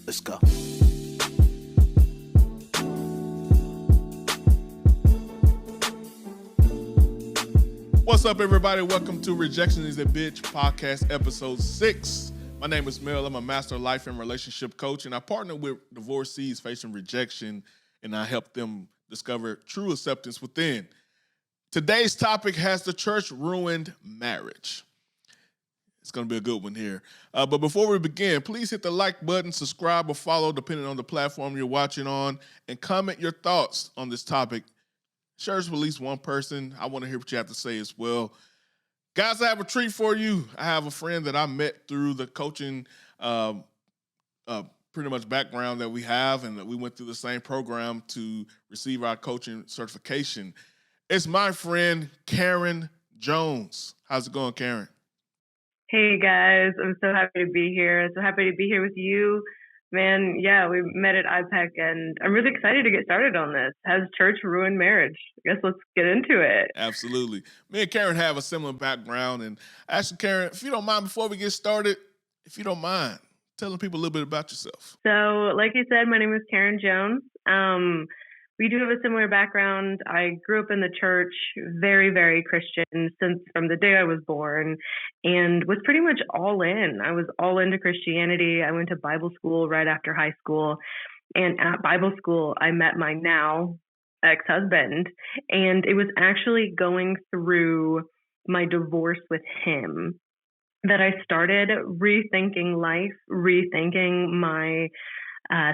Let's go. What's up, everybody? Welcome to Rejection is a Bitch podcast, episode 6. My name is Mel. I'm a master life and relationship coach, and I partner with divorcees facing rejection, and I help them discover true acceptance within. Today's topic has the church ruined marriage. It's going to be a good one here. But before we begin, please hit the like button, subscribe, or follow, depending on the platform you're watching on, and comment your thoughts on this topic. Share this with at least one person. I want to hear what you have to say as well. Guys, I have a treat for you. I have a friend that I met through the coaching pretty much background that we have, and that we went through the same program to receive our coaching certification. It's my friend, Karen Jones. How's it going, Karen? Hey guys, I'm so happy to be here. So happy to be here with you. Man, yeah, we met at IPEC and I'm really excited to get started on this. Has church ruined marriage? I guess let's get into it. Absolutely. Me and Karen have a similar background. And actually, Karen, if you don't mind, before we get started, if you don't mind, telling people a little bit about yourself. So like you said, my name is Karen Jones. We do have a similar background. I grew up in the church, very, very Christian since from the day I was born, and was pretty much all in. I was all into Christianity. I went to Bible school right after high school. And at Bible school, I met my now ex-husband. And it was actually going through my divorce with him that I started rethinking life, rethinking my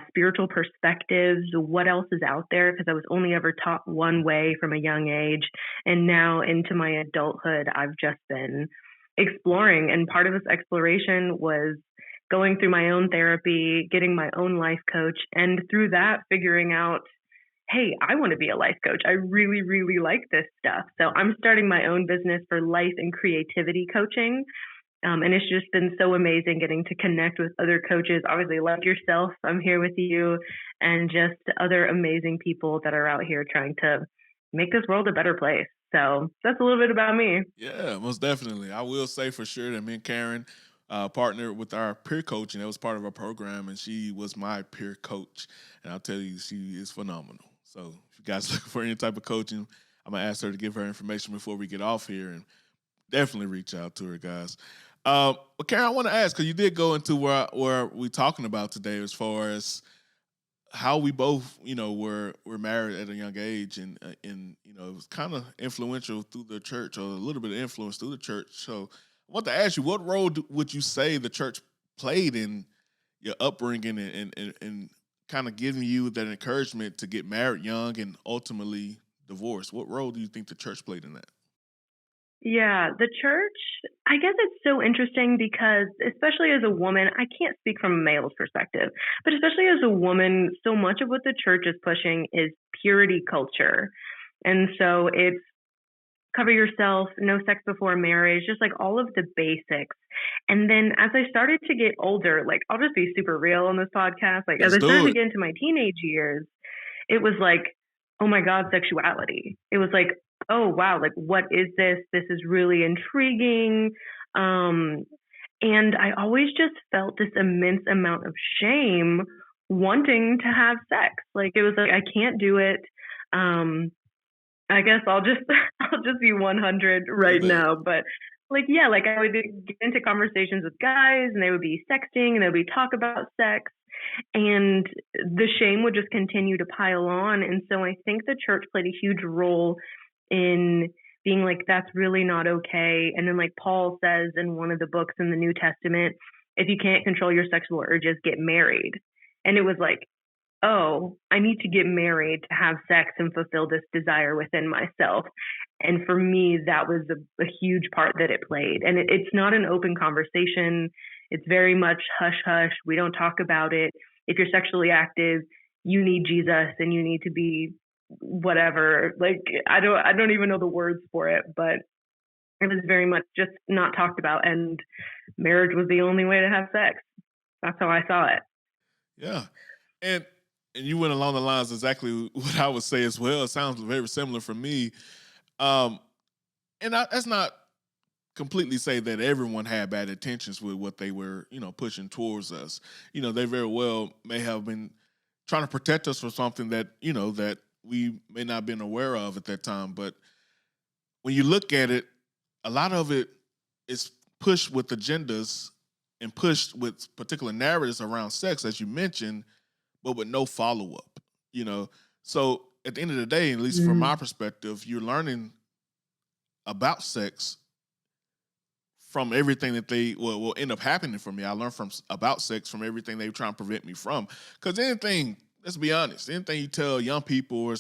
spiritual perspectives, what else is out there, because I was only ever taught one way from a young age. And now into my adulthood, I've just been exploring. And part of this exploration was going through my own therapy, getting my own life coach, and through that, figuring out, hey, I want to be a life coach. I really, really like this stuff. So I'm starting my own business for life and creativity coaching. And it's just been so amazing getting to connect with other coaches, obviously like yourself. I'm here with you, and just other amazing people that are out here trying to make this world a better place. So that's a little bit about me. Yeah, most definitely. I will say for sure that me and Karen partnered with our peer coach, and that was part of our program, and she was my peer coach. And I'll tell you, she is phenomenal. So if you guys looking for any type of coaching, I'm going to ask her to give her information before we get off here, and definitely reach out to her, guys. But Karen, I want to ask, because you did go into where we're talking about today, as far as how we both, were married at a young age, and it was kind of influential through the church, or a little bit of influence through the church. So I want to ask you, what role would you say the church played in your upbringing and kind of giving you that encouragement to get married young and ultimately divorce? What role do you think the church played in that? Yeah, the church, I guess it's so interesting because, especially as a woman, I can't speak from a male's perspective, but especially as a woman, so much of what the church is pushing is purity culture. And so it's cover yourself, no sex before marriage, just like all of the basics. And then as I started to get older, like I'll just be super real on this podcast, like as I started to get into my teenage years, it was like, oh my God, sexuality. It was like, oh, wow, like, what is this? This is really intriguing. And I always just felt this immense amount of shame wanting to have sex. Like, it was like, I can't do it. I guess I'll just be 100 right now. But like, yeah, like I would get into conversations with guys and they would be sexting and they would be talk about sex. And the shame would just continue to pile on. And so I think the church played a huge role in being like, that's really not okay. And then like Paul says in one of the books in the New Testament, if you can't control your sexual urges, get married. And it was like, oh, I need to get married to have sex and fulfill this desire within myself. And for me, that was a huge part that it played. And it's not an open conversation. It's very much hush hush. We don't talk about it. If you're sexually active, you need Jesus and you need to be whatever. Like I don't even know the words for it, but it was very much just not talked about, and marriage was the only way to have sex. That's how I saw it. Yeah. And you went along the lines exactly what I would say as well. It sounds very similar for me. That's not completely say that everyone had bad intentions with what they were, pushing towards us. They very well may have been trying to protect us from something that, that we may not have been aware of at that time. But when you look at it, a lot of it is pushed with agendas and pushed with particular narratives around sex, as you mentioned, but with no follow up. You know, so at the end of the day, at least from my Mm. perspective, you're learning about sex from everything that they will end up happening for me. I learned from about sex from everything they were trying to prevent me from. Because anything, let's be honest, anything you tell young people or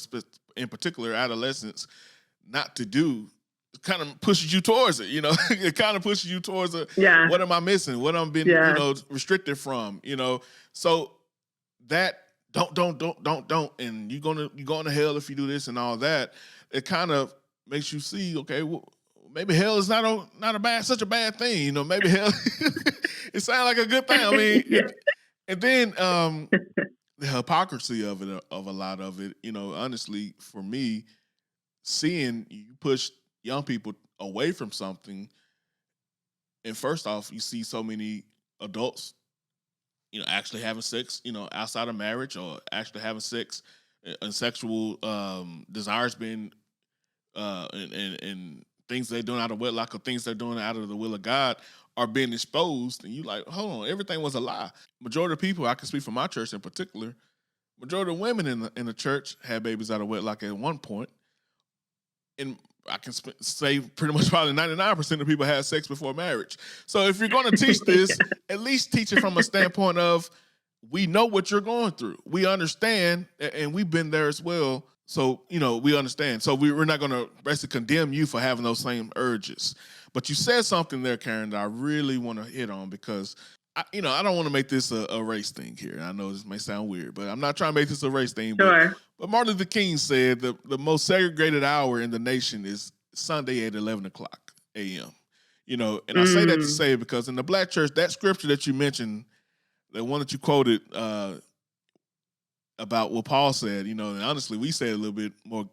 in particular adolescents not to do, kind of pushes you towards it. It kind of pushes you towards Yeah. what am I missing? What I'm been Yeah. restricted from? So that don't, and you're going to hell if you do this and all that. It kind of makes you see, okay, well, maybe hell is not such a bad thing. Maybe hell it sounds like a good thing. I mean, Yeah. and then the hypocrisy of it, of a lot of it. Honestly, for me, seeing you push young people away from something, and first off, you see so many adults, actually having sex, outside of marriage, or actually having sex and sexual desires being and things they're doing out of wedlock or things they're doing out of the will of God are being exposed, and you like, hold on, everything was a lie. Majority of people, I can speak for my church in particular, majority of women in the church had babies out of wedlock at one point, and I can say pretty much probably 99% of people had sex before marriage. So if you're going to teach this, at least teach it from a standpoint of, we know what you're going through. We understand, and we've been there as well. So, we understand. So we're not going to basically condemn you for having those same urges. But you said something there, Karen, that I really want to hit on, because I don't want to make this a race thing here. I know this may sound weird, but I'm not trying to make this a race thing. Sure. But Martin Luther King said the most segregated hour in the nation is Sunday at 11 o'clock a.m. And I say that to say, because in the Black church, that scripture that you mentioned, the one that you quoted about what Paul said, and honestly, we say a little bit more,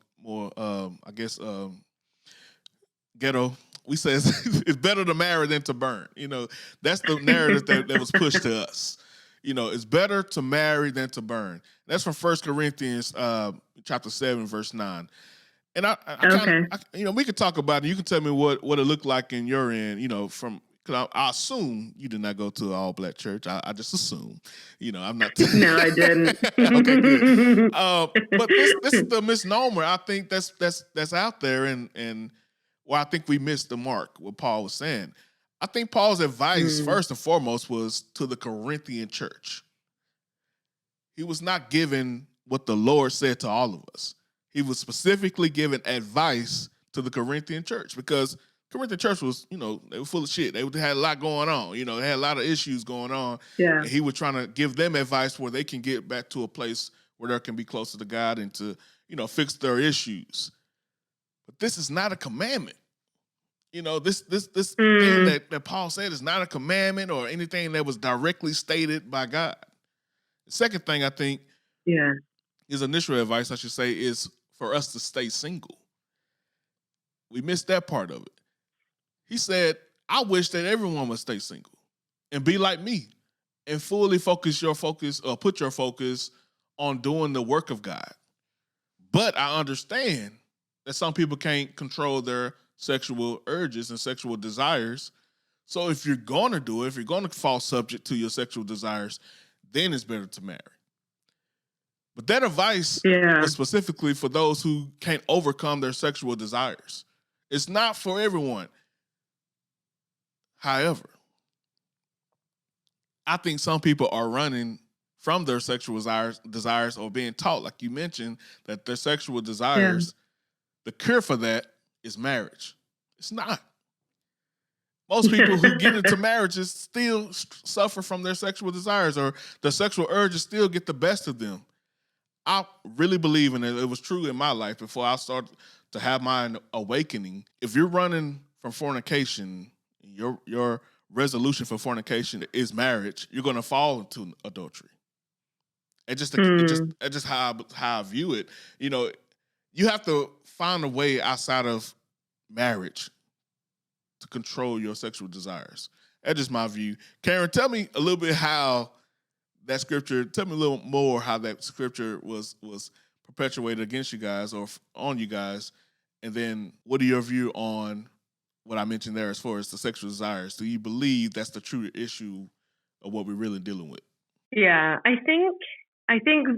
I guess, ghetto. We say it's better to marry than to burn. That's the narrative that was pushed to us. It's better to marry than to burn. That's from 1 Corinthians chapter 7, verse 9. And I kind of, we could talk about it. You can tell me what it looked like in your end, because I assume you did not go to an all-Black church. I just assume. I'm not. No, I didn't. Okay, good. But this is the misnomer. I think that's out there, and where I think we missed the mark, what Paul was saying. I think Paul's advice, first and foremost, was to the Corinthian church. He was not giving what the Lord said to all of us. He was specifically giving advice to the Corinthian church, because Corinthian church was, they were full of shit. They had a lot going on. They had a lot of issues going on. Yeah. And he was trying to give them advice where they can get back to a place where they can be closer to God and to, fix their issues. But this is not a commandment. This thing that Paul said is not a commandment or anything that was directly stated by God. The second thing I think, his initial advice, I should say, is for us to stay single. We missed that part of it. He said, I wish that everyone would stay single and be like me and fully put your focus on doing the work of God. But I understand that some people can't control their sexual urges and sexual desires. So if you're going to do it, if you're going to fall subject to your sexual desires, then it's better to marry. But that advice was specifically for those who can't overcome their sexual desires. It's not for everyone. However, I think some people are running from their sexual desires or being taught, like you mentioned, that their sexual desires, the cure for that is marriage. It's not. Most people who get into marriages still suffer from their sexual desires, or their sexual urges still get the best of them. I really believe in it. It was true in my life before I started to have my awakening. If you're running from fornication, your resolution for fornication is marriage, you're going to fall into adultery. It's just how I view it. You have to find a way outside of marriage to control your sexual desires. That's just my view. Karen, tell me a little bit how that scripture. Tell me a little more how that scripture was perpetuated against you guys or on you guys, and then what are your view on what I mentioned there as far as the sexual desires? Do you believe that's the true issue of what we're really dealing with? Yeah, I think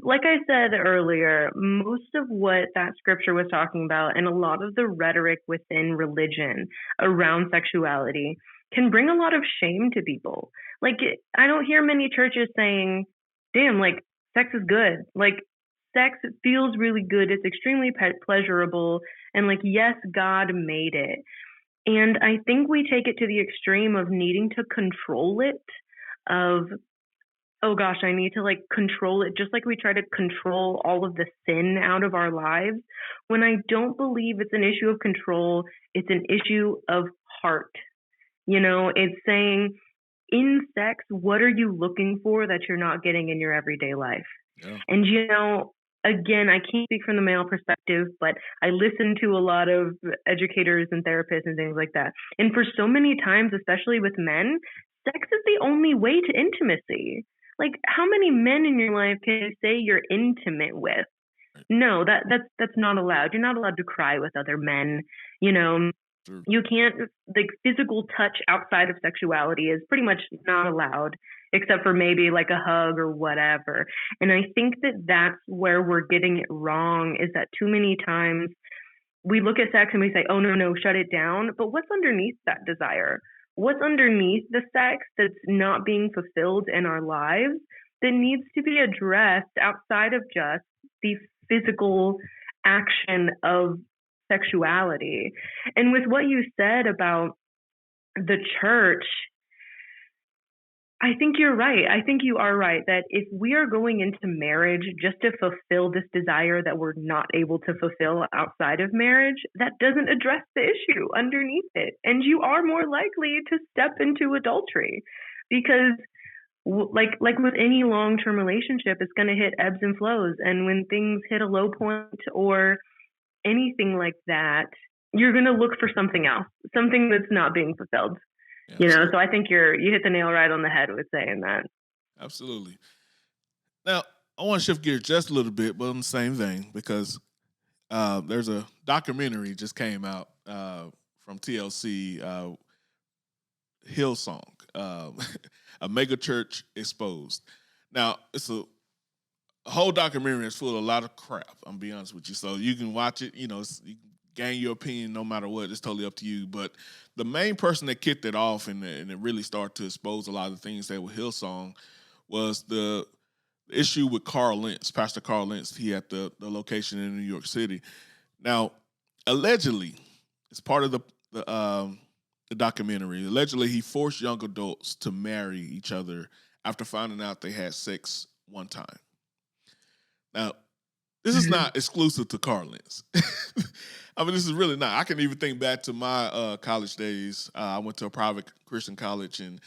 like I said earlier, most of what that scripture was talking about and a lot of the rhetoric within religion around sexuality can bring a lot of shame to people. Like I don't hear many churches saying, "Damn, like sex is good." Like sex feels really good. It's extremely pleasurable and like yes, God made it. And I think we take it to the extreme of needing to control it, of oh gosh, I need to like control it just like we try to control all of the sin out of our lives. When I don't believe it's an issue of control, it's an issue of heart. You know, it's saying in sex, what are you looking for that you're not getting in your everyday life? Yeah. And, you know, again, I can't speak from the male perspective, but I listen to a lot of educators and therapists and things like that. And for so many times, especially with men, sex is the only way to intimacy. Like, how many men in your life can you say you're intimate with? No, that's not allowed. You're not allowed to cry with other men. You know, Sure. you can't like physical touch outside of sexuality is pretty much not allowed, except for maybe like a hug or whatever. And I think that that's where we're getting it wrong. Is that too many times we look at sex and we say, "Oh no, shut it down." But what's underneath that desire? What's underneath the sex that's not being fulfilled in our lives that needs to be addressed outside of just the physical action of sexuality? And with what you said about the church, I think you're right. I think you are right that if we are going into marriage just to fulfill this desire that we're not able to fulfill outside of marriage, that doesn't address the issue underneath it. And you are more likely to step into adultery because like with any long-term relationship, it's going to hit ebbs and flows. And when things hit a low point or anything like that, you're going to look for something else, something that's not being fulfilled. Yeah, You know, so I think you hit the nail right on the head with saying that. absolutely. Now, I want to shift gears just a little bit, but on the same vein, because there's a documentary just came out from TLC, Hillsong, a mega church exposed. Now, it's a whole documentary is full of a lot of crap. I'm gonna be honest with you. So you can watch it, you know, you can gain your opinion no matter what. It's totally up to you. But the main person that kicked it off and it really started to expose a lot of the things that were Hillsong was the issue with Carl Lentz, Pastor Carl Lentz. He had the location in New York City. Now, allegedly, it's part of the documentary. Allegedly, he forced young adults to marry each other after finding out they had sex one time. Now, this is not exclusive to Carl Lentz. I mean, this is really not. I can even think back to my college days. I went to a private Christian college, and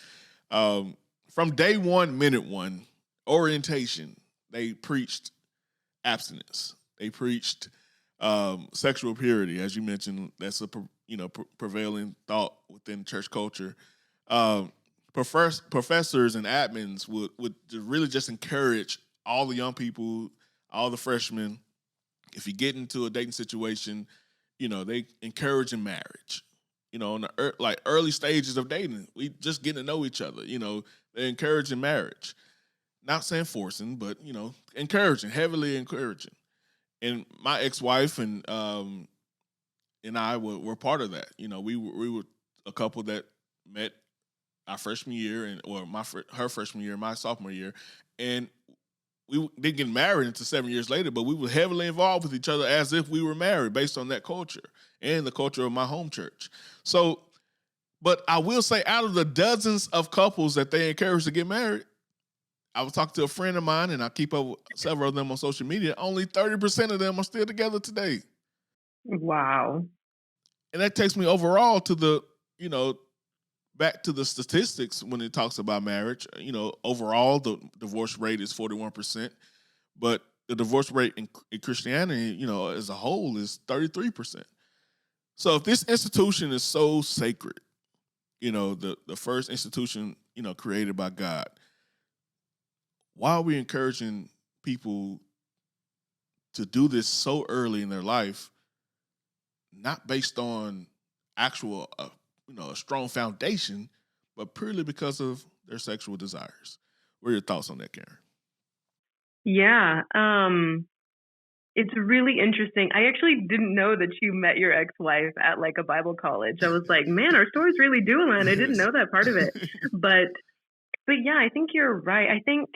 from day one, minute one, orientation, they preached abstinence. They preached sexual purity, as you mentioned. That's a prevailing thought within church culture. Professors and admins would really just encourage all the young people, all the freshmen. If you get into a dating situation, you know, they encouraging marriage. You know, in the like early stages of dating, we just getting to know each other. You know, they're encouraging marriage. Not saying forcing, but you know, encouraging, heavily encouraging. And my ex-wife and I were part of that. You know, we were a couple that met our freshman year her freshman year, my sophomore year, and we didn't get married until 7 years later, but we were heavily involved with each other as if we were married based on that culture and the culture of my home church. So, but I will say out of the dozens of couples that they encourage to get married, I was talking to a friend of mine and I keep up with several of them on social media. Only 30% of them are still together today. Wow. And that takes me overall to the, you know, back to the statistics when it talks about marriage. You know, overall, the divorce rate is 41%, but the divorce rate in Christianity, you know, as a whole is 33%. So if this institution is so sacred, the first institution, created by God. Why are we encouraging people to do this so early in their life, not based on actual, a strong foundation, but purely because of their sexual desires? What are your thoughts on that, Karen? Yeah. It's really interesting. I actually didn't know that you met your ex-wife at like a Bible college. I was like, man, our stories really do align. I didn't know that part of it. But yeah, I think you're right. I think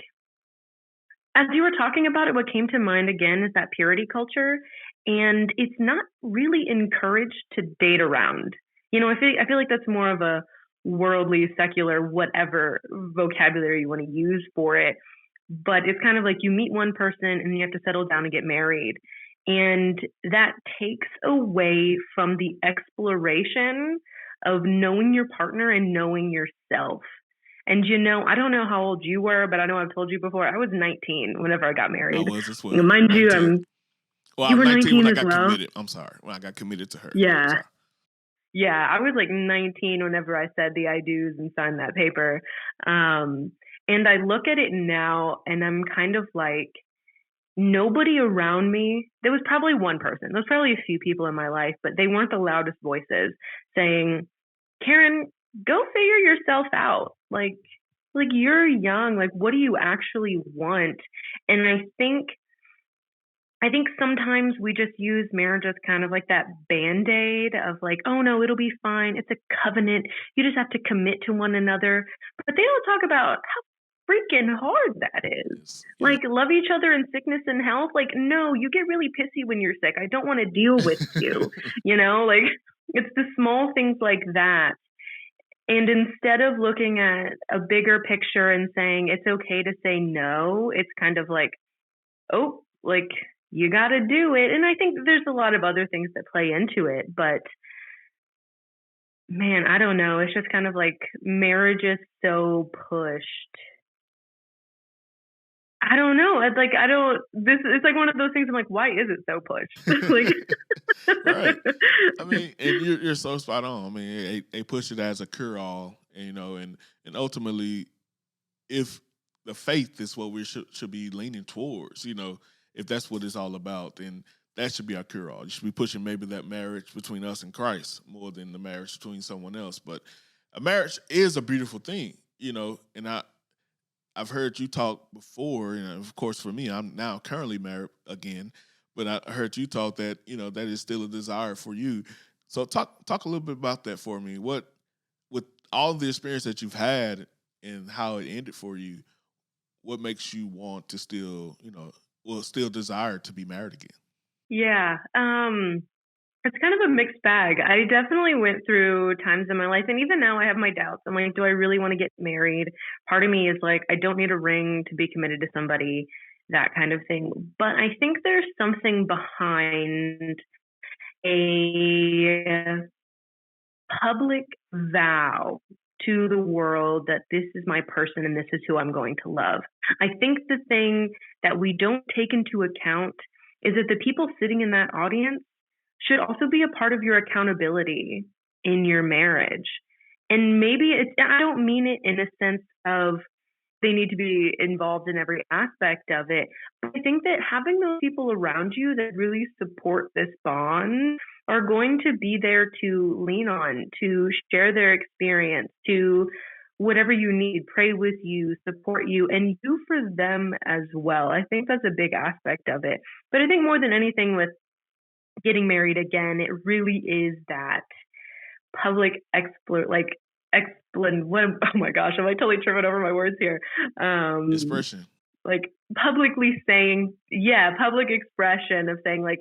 as you were talking about it, what came to mind again is that purity culture. And it's not really encouraged to date around. I feel like that's more of a worldly, secular, whatever vocabulary you want to use for it. But it's kind of like you meet one person and then you have to settle down and get married. And that takes away from the exploration of knowing your partner and knowing yourself. And I don't know how old you were, but I know I've told you before, I was 19 whenever I got I married. was as well. Mind you, 19. Well, I you was were 19 when 19 I as got well. committed. I'm sorry. When I got committed to her. Yeah. Sorry. Yeah, I was like 19 whenever I said the I do's and signed that paper. And I look at it now and I'm kind of like, nobody around me, there was probably one person, there was probably a few people in my life, but they weren't the loudest voices saying, Karen, go figure yourself out. Like you're young, like what do you actually want? And I think sometimes we just use marriage as kind of like that band-aid of like, oh no, it'll be fine. It's a covenant. You just have to commit to one another. But they don't talk about how freaking hard that is. Yes. Like, love each other in sickness and health. Like, no, you get really pissy when you're sick. I don't want to deal with you. Like it's the small things like that. And instead of looking at a bigger picture and saying it's okay to say no, it's kind of like, oh, like you got to do it. And I think there's a lot of other things that play into it, but man, I don't know. It's just kind of like marriage is so pushed. I don't know. It's like, it's like one of those things I'm like, why is it so pushed? Right. I mean, and you're so spot on. I mean, they push it as a cure-all, and ultimately, if the faith is what we should be leaning towards, if that's what it's all about, then that should be our cure-all. You should be pushing maybe that marriage between us and Christ more than the marriage between someone else. But a marriage is a beautiful thing, and I've heard you talk before, of course, for me, I'm now currently married again, but I heard you talk that, that is still a desire for you. So talk a little bit about that for me. With all the experience that you've had and how it ended for you, what makes you want to still, still desire to be married again? Yeah. It's kind of a mixed bag. I definitely went through times in my life, and even now I have my doubts. I'm like, do I really want to get married? Part of me is like, I don't need a ring to be committed to somebody, that kind of thing. But I think there's something behind a public vow to the world that this is my person and this is who I'm going to love. I think the thing that we don't take into account is that the people sitting in that audience should also be a part of your accountability in your marriage. And maybe I don't mean it in a sense of they need to be involved in every aspect of it. But I think that having those people around you that really support this bond are going to be there to lean on, to share their experience, to whatever you need, pray with you, support you, and you for them as well. I think that's a big aspect of it. But I think more than anything with getting married again, it really is that public oh my gosh, am I totally tripping over my words here? Expression. Like publicly saying, public expression of saying like,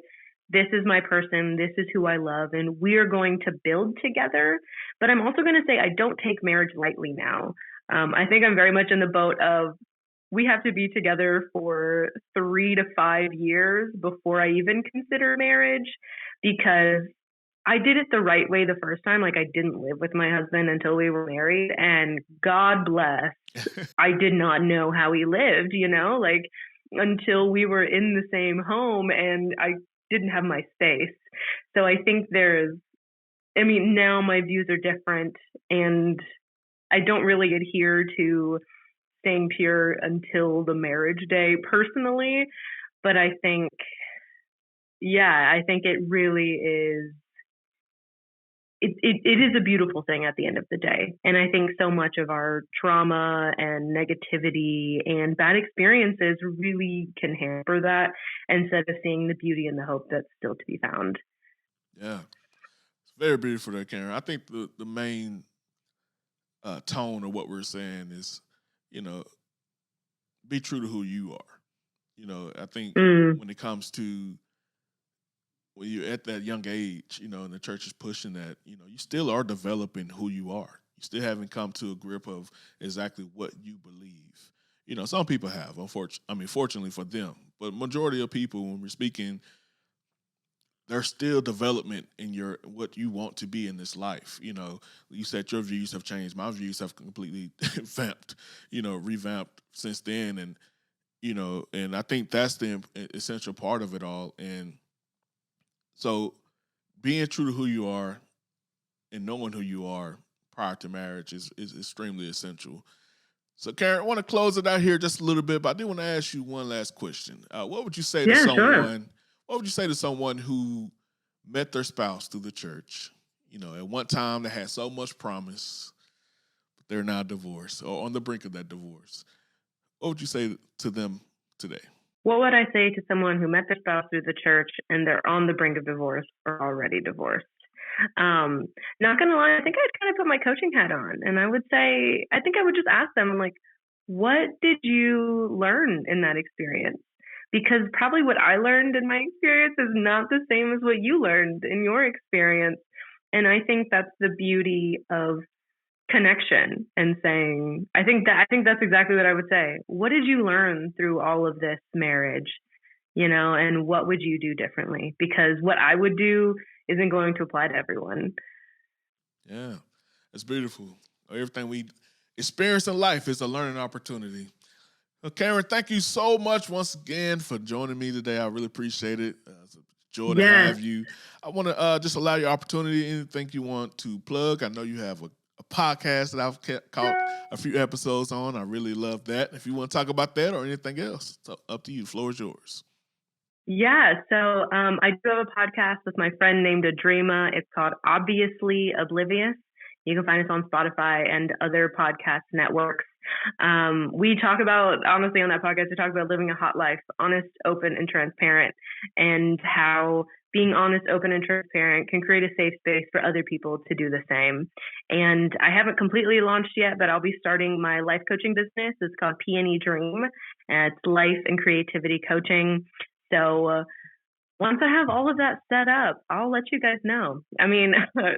this is my person, this is who I love, and we're going to build together. But I'm also going to say I don't take marriage lightly now. I think I'm very much in the boat of we have to be together for 3 to 5 years before I even consider marriage, because I did it the right way the first time. Like I didn't live with my husband until we were married, and God bless, I did not know how he lived, like until we were in the same home and I didn't have my space. So I think I mean, now my views are different, and I don't really adhere to staying pure until the marriage day personally. But I think, yeah, I think it really is. It is a beautiful thing at the end of the day. And I think so much of our trauma and negativity and bad experiences really can hamper that instead of seeing the beauty and the hope that's still to be found. Yeah, it's very beautiful there, Karen. I think the main tone of what we're saying is, you know, be true to who you are. You know, I think Mm, when it comes to when you're at that young age, you know, and the church is pushing that, you know, you still are developing who you are. You still haven't come to a grip of exactly what you believe. You know, some people have, fortunately for them, but majority of people, when we're speaking, there's still development in your what you want to be in this life. You know, you said your views have changed. My views have completely revamped since then, and and I think that's the essential part of it all. And so, being true to who you are and knowing who you are prior to marriage is extremely essential. So, Karen, I want to close it out here just a little bit, but I do want to ask you one last question. What would you say to yeah, sure. someone? What would you say to someone who met their spouse through the church? You know, at one time they had so much promise, but they're now divorced or on the brink of that divorce. What would you say to them today? What would I say to someone who met their spouse through the church and they're on the brink of divorce or already divorced? Um, Not gonna lie, I think I'd kind of put my coaching hat on, and I would say, I think I would just ask them, like, what did you learn in that experience? Because probably what I learned in my experience is not the same as what you learned in your experience. And I think that's the beauty of connection and saying, I think that's exactly what I would say. What did you learn through all of this marriage? And what would you do differently? Because what I would do isn't going to apply to everyone. Yeah, it's beautiful. Everything we experience in life is a learning opportunity. Well, Karen, thank you so much once again for joining me today. I really appreciate it. It's a joy to Yes. have you. I want to just allow your opportunity. Anything you want to plug? I know you have a podcast that I've caught a few episodes on. I really love that. If you want to talk about that or anything else, it's up to you. The floor is yours. Yeah, so I do have a podcast with my friend named Adrema. It's called Obviously Oblivious. You can find us on Spotify and other podcast networks. We talk about, honestly, on that podcast, we talk about living a hot life, honest, open, and transparent, and how being honest, open, and transparent can create a safe space for other people to do the same. And I haven't completely launched yet, but I'll be starting my life coaching business. It's called P&E Dream, and it's life and creativity coaching. So once I have all of that set up, I'll let you guys know. I mean,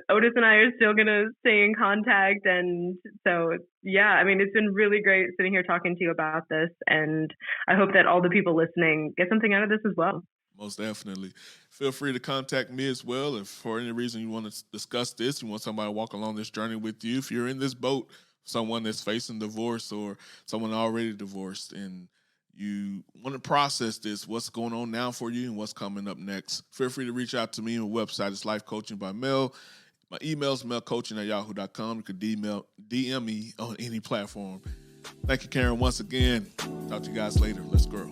Otis and I are still going to stay in contact. And so, yeah, I mean, it's been really great sitting here talking to you about this. And I hope that all the people listening get something out of this as well. Most definitely. Feel free to contact me as well. If for any reason you want to discuss this, you want somebody to walk along this journey with you. If you're in this boat, someone that's facing divorce or someone already divorced, and you want to process this, what's going on now for you and what's coming up next, feel free to reach out to me on the website. It's Life Coaching by Mel. My email is melcoaching@yahoo.com. You can DM me on any platform. Thank you, Karen, once again. Talk to you guys later. Let's grow.